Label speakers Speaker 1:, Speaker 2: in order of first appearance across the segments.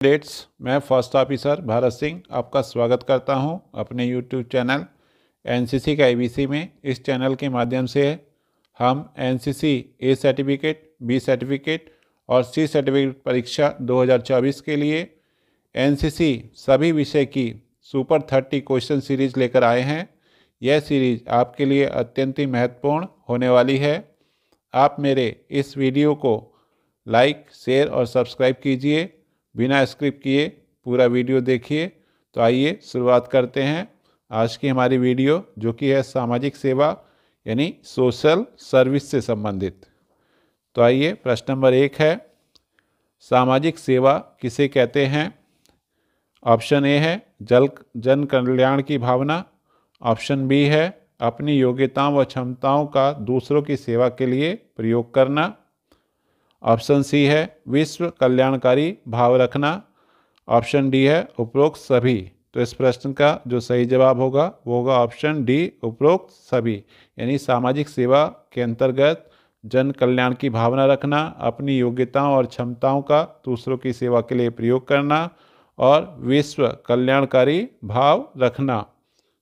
Speaker 1: Updates. मैं first officer Bharat Singh आपका स्वागत करता हूं अपने यूट्यूब चैनल एनसीसी का एबीसी में। इस चैनल के माध्यम से हम NCC A certificate, B certificate और सी सर्टिफिकेट परीक्षा 2024 के लिए एनसीसी सभी विषय की सुपर 30 क्वेश्चन सीरीज लेकर आए हैं। यह सीरीज आपके लिए अत्यंत ही महत्वपूर्ण होने वाली है। आप मेरे इस वीडियो को लाइक, शेयर और सब्सक्राइब कीजिए। बिना स्क्रिप्ट किए पूरा वीडियो देखिए। तो आइए शुरुआत करते हैं आज की हमारी वीडियो, जो कि है सामाजिक सेवा यानी सोशल सर्विस से संबंधित। तो आइए, प्रश्न नंबर 1 है, सामाजिक सेवा किसे कहते हैं? ऑप्शन ए है जन कल्याण की भावना। ऑप्शन बी है अपनी योग्यताओं व क्षमताओं का दूसरों की सेवा के लिए प्रयोग करना। ऑप्शन सी है विश्व कल्याणकारी भाव रखना। ऑप्शन डी है उपरोक्त सभी। तो इस प्रश्न का जो सही जवाब होगा वो होगा ऑप्शन डी, उपरोक्त सभी। यानी सामाजिक सेवा के अंतर्गत जन कल्याण की भावना रखना, अपनी योग्यताओं और क्षमताओं का दूसरों की सेवा के लिए प्रयोग करना और विश्व कल्याणकारी भाव रखना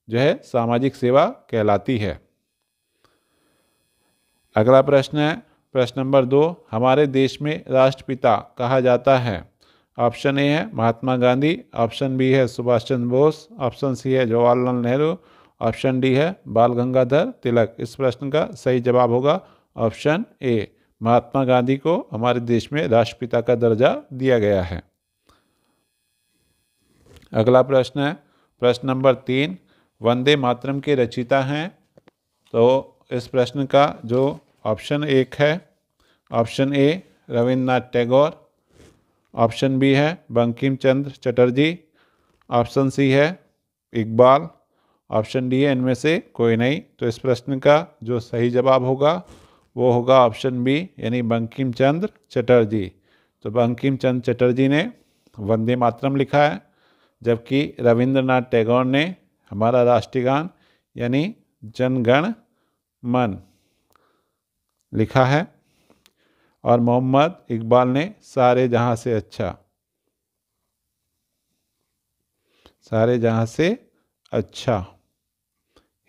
Speaker 1: जो है सामाजिक सेवा कहलाती है। अगला प्रश्न है, प्रश्न नंबर 2, हमारे देश में राष्ट्रपिता कहा जाता है? ऑप्शन ए है महात्मा गांधी। ऑप्शन बी है सुभाष चंद्र बोस। ऑप्शन सी है जवाहरलाल नेहरू। ऑप्शन डी है बाल गंगाधर तिलक। इस प्रश्न का सही जवाब होगा ऑप्शन ए, महात्मा गांधी को हमारे देश में राष्ट्रपिता का दर्जा दिया गया है। अगला प्रश्न है, प्रश्न नंबर 3, वंदे मातरम के रचयिता हैं? तो इस प्रश्न का जो ऑप्शन 1 है, option A Rabindranath Tagore. Option B है बंकिम चंद्र चटर्जी। ऑप्शन सी है इकबाल। ऑप्शन डी है इनमें से कोई नहीं। तो इस प्रश्न का जो सही जवाब होगा वो होगा ऑप्शन बी, यानी बंकिम चंद्र चटर्जी। तो बंकिम चंद्र चटर्जी ने वंदे मातरम लिखा है, जबकि रविंद्रनाथ टैगोर ने हमारा राष्ट्रीय गान यानी जन गण मन लिखा है और मोहम्मद इकबाल ने सारे जहां से अच्छा, सारे जहां से अच्छा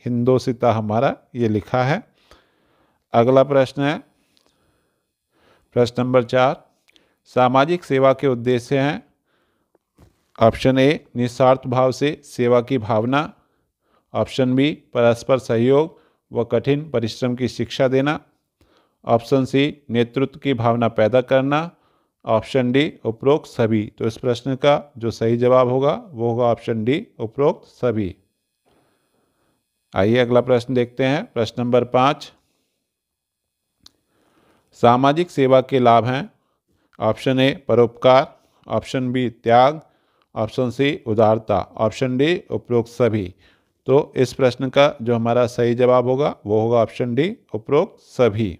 Speaker 1: हिंदोसिता हमारा ये लिखा है। अगला प्रश्न है, प्रश्न नंबर 4, सामाजिक सेवा के उद्देश्य हैं? ऑप्शन ए निस्वार्थ भाव से सेवा की भावना। ऑप्शन बी परस्पर सहयोग व कठिन परिश्रम की शिक्षा देना। ऑप्शन सी नेतृत्व की भावना पैदा करना। ऑप्शन डी उपरोक्त सभी। तो इस प्रश्न का जो सही जवाब होगा वो होगा ऑप्शन डी, उपरोक्त सभी। आइए अगला प्रश्न देखते हैं, प्रश्न नंबर 5, सामाजिक सेवा के लाभ हैं? ऑप्शन ए परोपकार। ऑप्शन बी त्याग। ऑप्शन सी उदारता। ऑप्शन डी उपरोक्त सभी। तो इस प्रश्न का जो हमारा सही जवाब होगा वो होगा ऑप्शन डी, उपरोक्त सभी।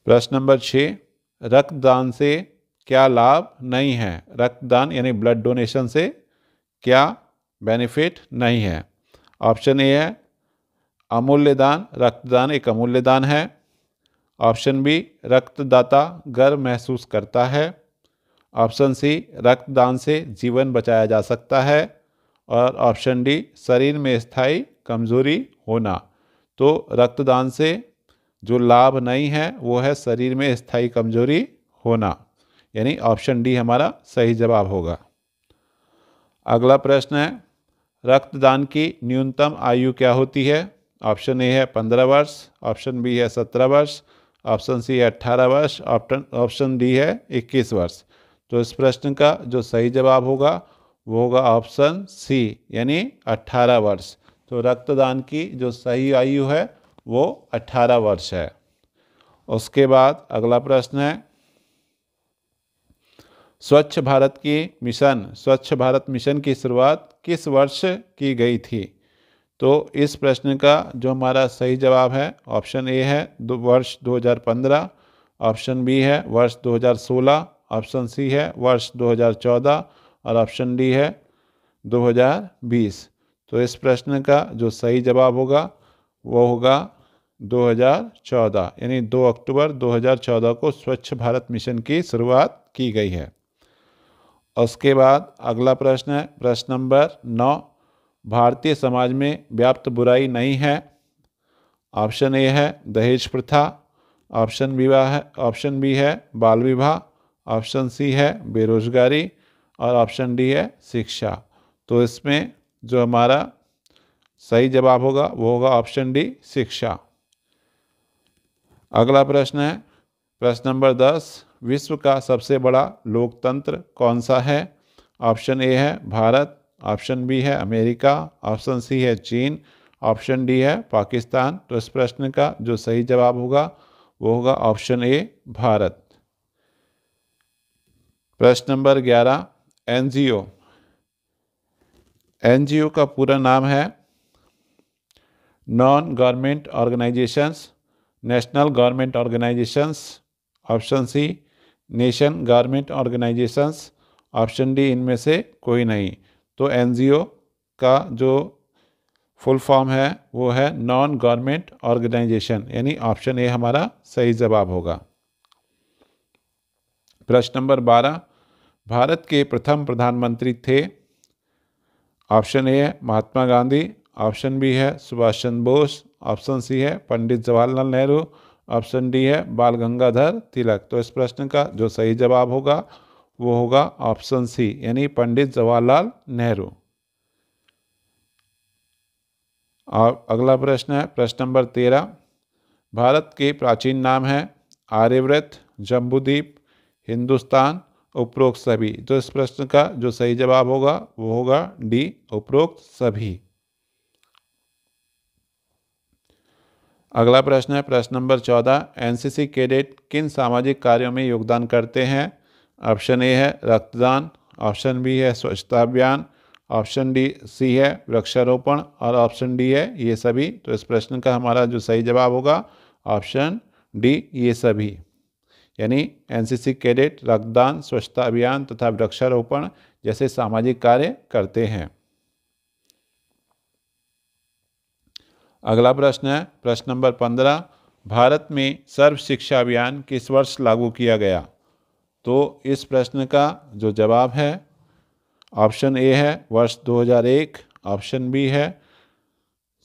Speaker 1: प्रश्न नंबर 6, रक्तदान से क्या लाभ नहीं है? रक्तदान यानी ब्लड डोनेशन से क्या बेनिफिट नहीं है? ऑप्शन ए है अमूल्य दान, रक्तदान एक अमूल्य दान है। ऑप्शन बी रक्तदाता गर्व महसूस करता है। ऑप्शन सी रक्तदान से जीवन बचाया जा सकता है। और ऑप्शन डी शरीर में स्थायी कमजोरी होना। तो रक्तदान से जो लाभ नहीं है वो है शरीर में स्थायी कमजोरी होना, यानी ऑप्शन डी हमारा सही जवाब होगा। अगला प्रश्न है, रक्तदान की न्यूनतम आयु क्या होती है? ऑप्शन ए है 15 वर्ष। ऑप्शन बी है 17 वर्ष। ऑप्शन सी है 18 वर्ष। ऑप्शन डी है 21 वर्ष। तो इस प्रश्न का जो सही जवाब होगा वो होगा ऑप्शन सी, यानी 18 वर्ष। तो रक्तदान की जो सही आयु है वो 18 वर्ष है। उसके बाद अगला प्रश्न है, स्वच्छ भारत मिशन की शुरुआत किस वर्ष की गई थी? तो इस प्रश्न का जो हमारा सही जवाब है ऑप्शन ए है वर्ष 2015। ऑप्शन बी है वर्ष 2016। ऑप्शन सी है वर्ष 2014 और ऑप्शन डी है 2020। तो इस प्रश्न का जो सही जवाब होगा वो होगा 2014 यानी 2 अक्टूबर 2014 को स्वच्छ भारत मिशन की शुरुआत की गई है। उसके बाद अगला प्रश्न है प्रश्न नंबर 9, भारतीय समाज में व्याप्त बुराई नहीं है। ऑप्शन ए है दहेज प्रथा, ऑप्शन बी है बाल विवाह, ऑप्शन सी है बेरोजगारी और ऑप्शन डी है शिक्षा। तो इसमें जो हमारा सही जवाब होगा वो होगा ऑप्शन डी शिक्षा। अगला प्रश्न है प्रश्न नंबर 10, विश्व का सबसे बड़ा लोकतंत्र कौन सा है। ऑप्शन ए है भारत, ऑप्शन बी है अमेरिका, ऑप्शन सी है चीन, ऑप्शन डी है पाकिस्तान। तो इस प्रश्न का जो सही जवाब होगा वो होगा ऑप्शन ए भारत। प्रश्न नंबर 11, एनजीओ। एनजीओ का पूरा नाम है non government organisations, national government organisations, option C nation government organisations, option D इनमें से कोई नहीं। तो एनजीओ का जो फुल फॉर्म है वो है नॉन गवर्नमेंट ऑर्गेनाइजेशन, यानी ऑप्शन ए हमारा सही जवाब होगा। प्रश्न नंबर 12, भारत के प्रथम प्रधानमंत्री थे। ऑप्शन ए है महात्मा गांधी, ऑप्शन बी है सुभाष चंद्र बोस, ऑप्शन सी है पंडित जवाहरलाल नेहरू, ऑप्शन डी है बाल गंगाधर तिलक। तो इस प्रश्न का जो सही जवाब होगा वो होगा ऑप्शन सी, यानी पंडित जवाहरलाल नेहरू। और अगला प्रश्न है प्रश्न नंबर 13, भारत के प्राचीन नाम है आर्यव्रत, जम्बूद्वीप, हिंदुस्तान, उपरोक्त सभी। तो इस प्रश्न का जो सही जवाब होगा वो होगा डी उपरोक्त सभी। अगला प्रश्न है प्रश्न नंबर 14, एनसीसी कैडेट किन सामाजिक कार्यों में योगदान करते हैं। ऑप्शन ए है रक्तदान, ऑप्शन बी है स्वच्छता अभियान, ऑप्शन डी सी है वृक्षारोपण और ऑप्शन डी है ये सभी। तो इस प्रश्न का हमारा जो सही जवाब होगा ऑप्शन डी ये सभी, यानी एनसीसी कैडेट रक्तदान, स्वच्छता अभियान तथा वृक्षारोपण जैसे सामाजिक कार्य करते हैं। अगला प्रश्न है प्रश्न नंबर 15, भारत में सर्व शिक्षा अभियान किस वर्ष लागू किया गया। तो इस प्रश्न का जो जवाब है ऑप्शन ए है वर्ष 2001, ऑप्शन बी है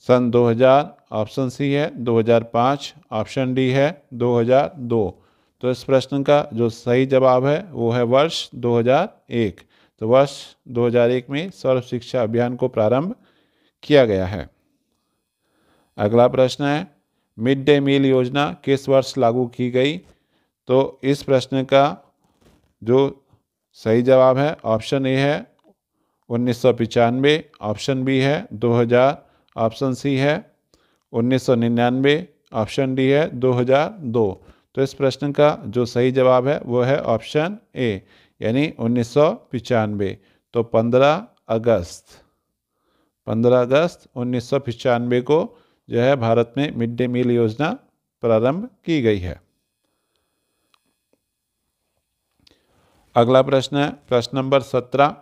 Speaker 1: सन 2000, ऑप्शन सी है 2005, ऑप्शन डी है 2002। तो इस प्रश्न का जो सही जवाब है वो है वर्ष 2001। तो वर्ष 2001 में सर्व शिक्षा अभियान को प्रारंभ किया गया है। अगला प्रश्न है मिड डे मील योजना किस वर्ष लागू की गई। तो इस प्रश्न का जो सही जवाब है ऑप्शन ए है 1995, ऑप्शन बी है 2000, ऑप्शन सी है 1999, ऑप्शन डी है 2002। तो इस प्रश्न का जो सही जवाब है वो है ऑप्शन ए, यानी 1995। तो 15 अगस्त 1995 को जो है भारत में मिड डे मील योजना प्रारंभ की गई है। अगला प्रश्न है प्रश्न नंबर 17,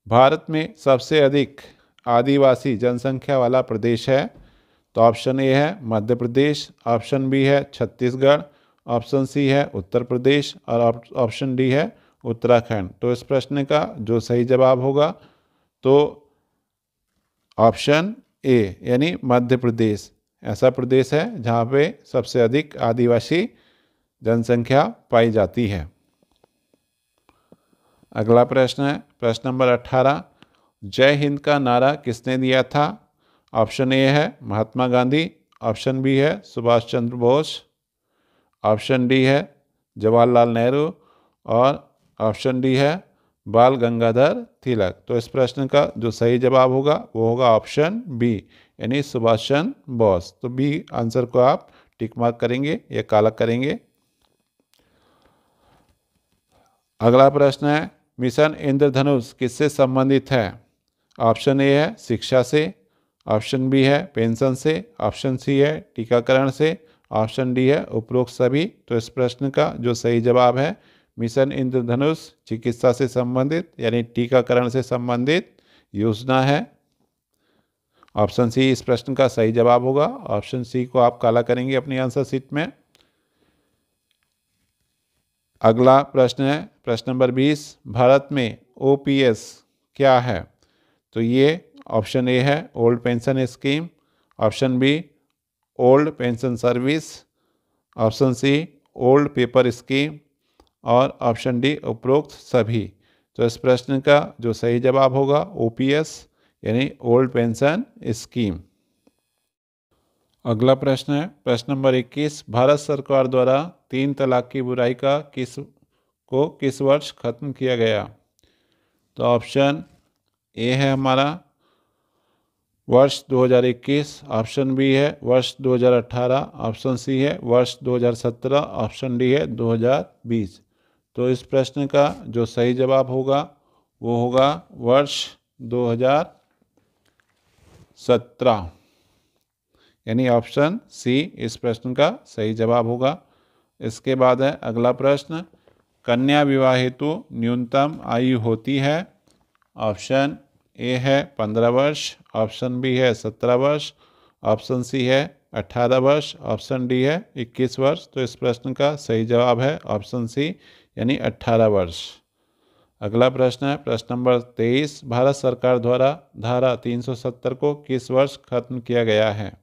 Speaker 1: भारत में सबसे अधिक आदिवासी जनसंख्या वाला प्रदेश है। तो ऑप्शन ए है मध्य प्रदेश, ऑप्शन बी है छत्तीसगढ़, ऑप्शन सी है उत्तर प्रदेश और ऑप्शन डी है उत्तराखंड। तो इस प्रश्न का जो सही जवाब होगा तो ऑप्शन ए, यानी मध्य प्रदेश ऐसा प्रदेश है जहाँ पे सबसे अधिक आदिवासी जनसंख्या पाई जाती है। अगला प्रश्न है प्रश्न नंबर 18, जय हिंद का नारा किसने दिया था। ऑप्शन ए है महात्मा गांधी, ऑप्शन बी है सुभाष चंद्र बोस, ऑप्शन डी है जवाहरलाल नेहरू और ऑप्शन डी है बाल गंगाधर तिलक। तो इस प्रश्न का जो सही जवाब होगा वो होगा ऑप्शन बी, यानी सुभाष चंद्र बोस। तो बी आंसर को आप टिक मार्क करेंगे या काला करेंगे। अगला प्रश्न है मिशन इंद्रधनुष किससे संबंधित है। ऑप्शन ए है शिक्षा से, ऑप्शन बी है पेंशन से, ऑप्शन सी है टीकाकरण से, ऑप्शन डी है उपरोक्त सभी। तो इस प्रश्न का जो सही जवाब है मिशन इंद्रधनुष चिकित्सा से संबंधित यानी टीकाकरण से संबंधित योजना है ऑप्शन सी इस प्रश्न का सही जवाब होगा। ऑप्शन सी को आप काला करेंगे अपनी आंसर शीट में। अगला प्रश्न है प्रश्न नंबर 20, भारत में ओपीएस क्या है? तो ये ऑप्शन ए है old pension scheme, option B old pension service, option C old paper scheme और ऑप्शन डी उपरोक्त सभी। तो इस प्रश्न का जो सही जवाब होगा ओपीएस यानी ओल्ड पेंशन स्कीम। अगला प्रश्न है प्रश्न नंबर 21, भारत सरकार द्वारा 3 तलाक की बुराई का किस वर्ष खत्म किया गया? तो ऑप्शन ए है हमारा वर्ष 2021, ऑप्शन बी है वर्ष 2018, ऑप्शन सी है वर्ष 2017, ऑप्शन डी है 2020। तो इस प्रश्न का जो सही जवाब होगा वो होगा वर्ष 2017 यानी ऑप्शन सी इस प्रश्न का सही जवाब होगा। इसके बाद है अगला प्रश्न, कन्या विवाह हेतु न्यूनतम आयु होती है? ऑप्शन ए है 15 वर्ष, ऑप्शन बी है 17 वर्ष, ऑप्शन सी है 18 वर्ष, ऑप्शन डी है 21 वर्ष। तो इस प्रश्न का सही जवाब है ऑप्शन सी यानी 18 वर्ष। अगला प्रश्न है प्रश्न नंबर 23, भारत सरकार द्वारा धारा 370 को किस वर्ष खत्म किया गया है?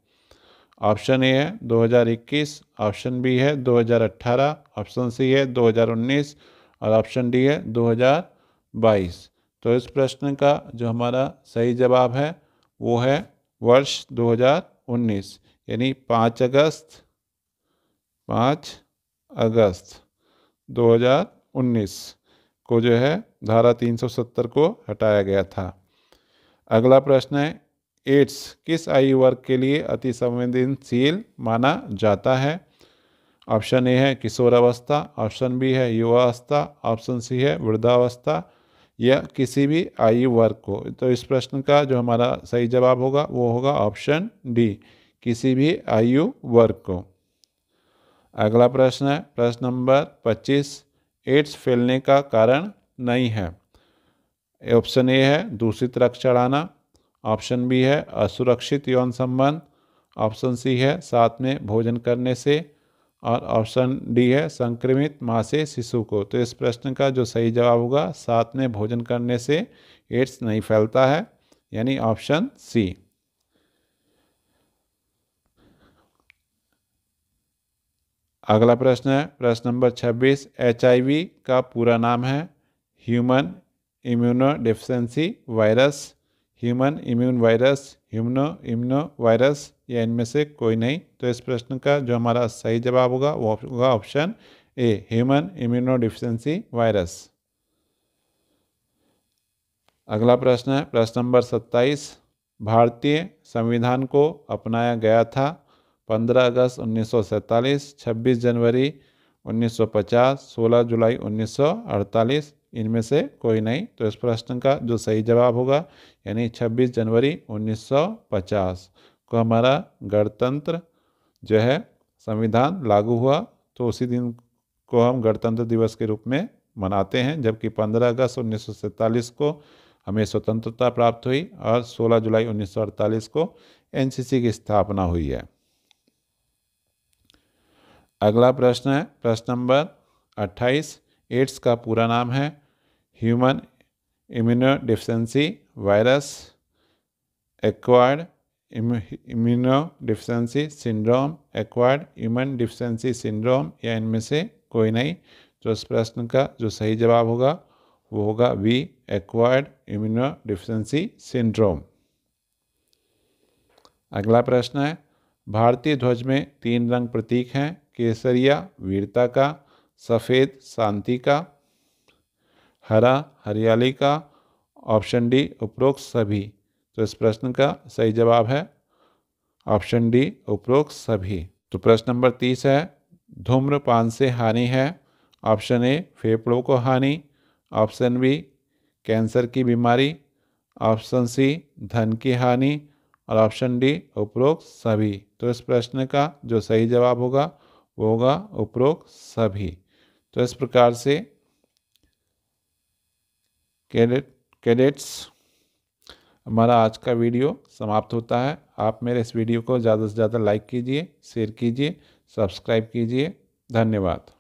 Speaker 1: ऑप्शन ए है 2021, ऑप्शन बी है 2018, ऑप्शन सी है 2019 और ऑप्शन डी है 2022। तो इस प्रश्न का जो हमारा सही जवाब है वो है वर्ष 2019 यानी 5 अगस्त 2019 को जो है धारा 370 को हटाया गया था। अगला प्रश्न है एड्स किस आयु वर्ग के लिए अति संवेदनशील माना जाता है? ऑप्शन ए है किशोरावस्था, ऑप्शन बी है युवावस्था, ऑप्शन सी है वृद्धावस्था या किसी भी आयु वर्ग को। तो इस प्रश्न का जो हमारा सही जवाब होगा वो होगा ऑप्शन डी किसी भी आयु वर्ग को। अगला प्रश्न है प्रश्न नंबर 25, एड्स फैलने का कारण नहीं है? ऑप्शन ए है दूषित रक्त चढ़ाना, ऑप्शन बी है असुरक्षित यौन संबंध, ऑप्शन सी है साथ में भोजन करने से और ऑप्शन डी है संक्रमित मां से शिशु को। तो इस प्रश्न का जो सही जवाब होगा साथ में भोजन करने से एड्स नहीं फैलता है यानी ऑप्शन सी। अगला प्रश्न है प्रश्न नंबर 26, HIV का पूरा नाम है human immunodeficiency virus, human immune virus, immuno virus या इनमें से कोई नहीं। तो इस प्रश्न का जो हमारा सही जवाब होगा वो होगा option a human immunodeficiency virus. अगला प्रश्न है प्रश्न नंबर 27, भारतीय संविधान को अपनाया गया था 15 अगस्त 1947, 26 जनवरी 1950, 16 जुलाई 1948, इनमें से कोई नहीं। तो इस प्रश्न का जो सही जवाब होगा यानी 26 जनवरी 1950 को हमारा गणतंत्र जो है संविधान लागू हुआ। तो उसी दिन को हम गणतंत्र दिवस के रूप में मनाते हैं, जबकि 15 अगस्त 1947 को हमें स्वतंत्रता प्राप्त हुई और 16 जुलाई 1948 को एनसीसी की स्थापना हुई है। अगला प्रश्न है प्रश्न नंबर 28, एड्स का पूरा नाम है human immunodeficiency virus, acquired immunodeficiency syndrome, acquired human deficiency syndrome या इनमें से कोई नहीं। तो इस प्रश्न का जो सही जवाब होगा वो होगा बी एक्वायर्ड इम्यूनोडेफिशिएंसी सिंड्रोम। अगला प्रश्न है भारतीय ध्वज में 3 रंग प्रतीक हैं, केसरिया वीरता का, सफ़ेद शांति का, हरा हरियाली का, ऑप्शन डी उपरोक्त सभी। तो इस प्रश्न का सही जवाब है ऑप्शन डी उपरोक्त सभी। तो प्रश्न नंबर 30 है धूम्रपान से हानि है? ऑप्शन ए फेफड़ों को हानि, ऑप्शन बी कैंसर की बीमारी, ऑप्शन सी धन की हानि और ऑप्शन डी उपरोक्त सभी। तो इस प्रश्न का जो सही जवाब होगा वो होगा उपरोक्त सभी। तो इस प्रकार से कैडेट्स हमारा आज का वीडियो समाप्त होता है। आप मेरे इस वीडियो को ज़्यादा से ज़्यादा लाइक कीजिए, शेयर कीजिए, सब्सक्राइब कीजिए। धन्यवाद।